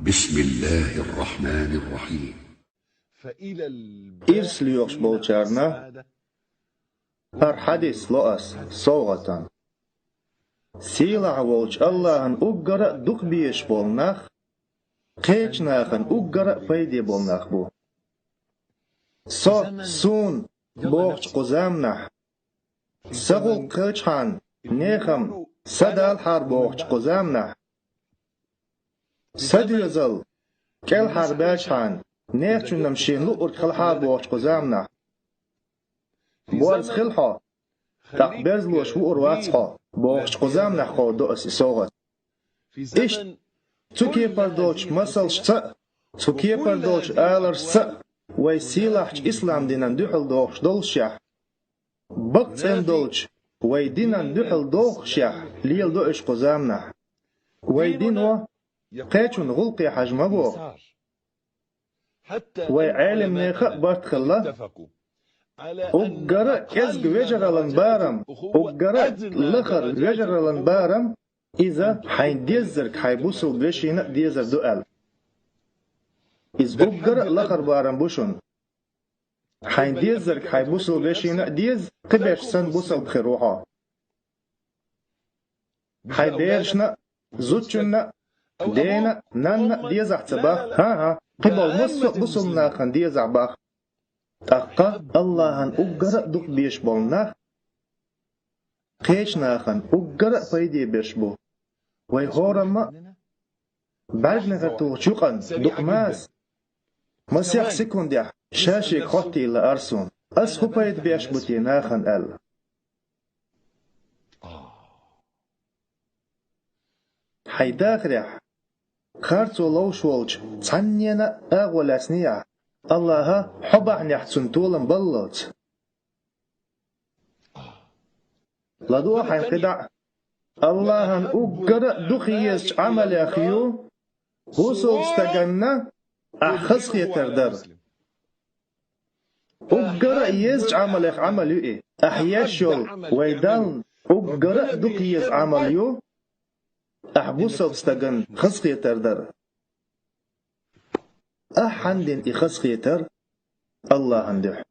بسم الله الرحمن الرحيم. İrsliyox bolçarna par hadis loas soğatan. Silah bolç Allah'ın uggara duqbiyeş bolnaq, qeçnağın uggara paydi bolnaq bu. So sun boğç quzamnah. Sağul qeçhan nexam sadal har boğç quzamnah. Sadiyazal kel harbaçhan نيرجنم شينلو أرخلها بوش قزامنا بوارز خلها تقبرز لوش وأرواتها بوش قزامنا خو دوس سوغت إيش تكي بردوش مسل شتا تكي بردوش آلر سا ويسيلاحش إسلام دينان دوحل دوخش دولشيح بقتين دولش ويدينان دوحل دوخشيح ليل دوش قزامنا ويدينو قيتشون غلقي حجمه بو وعالم نيخا بارتخلا أقرأ إزق وجرالن بارم أقرأ لخر وجرالن بارم إذا حين ديزرك حيبوصل بشينا ديزر دوال إذ أقرأ لخر بارم بوشون حين ديزرك حيبوصل بشينا ديز قبش سن بوصل بخيروها حيبيرشنا زوتشنا دينا نانا ديزع تباخ ها قبل مصر بصلنا خندية زعباخ تقا الله هن أقرأ دق بيش بولناخ قيش ناخن أقرأ فايدي بيش بو وي هورما بعدنا توغشوقن دق ماس مسيح سيكونديح شاشي خوتي لأرسون أسخو فايد بيش بوتي ناخن أل حيداخريح خارتو لو شولج تعنينا أغولاسنيا الله حبع نحسن طولن بلوت لدو حيقدع الله هن أقرأ دخيش عمل أخيو وصل استجنة أخص يتردر أقرأ يزج عمل أخ عمل إيه أحياشول ويدان أقرأ دخيش عمل يو أحبوصل استجن خص يتردر أحندن إخص يتر الله هندح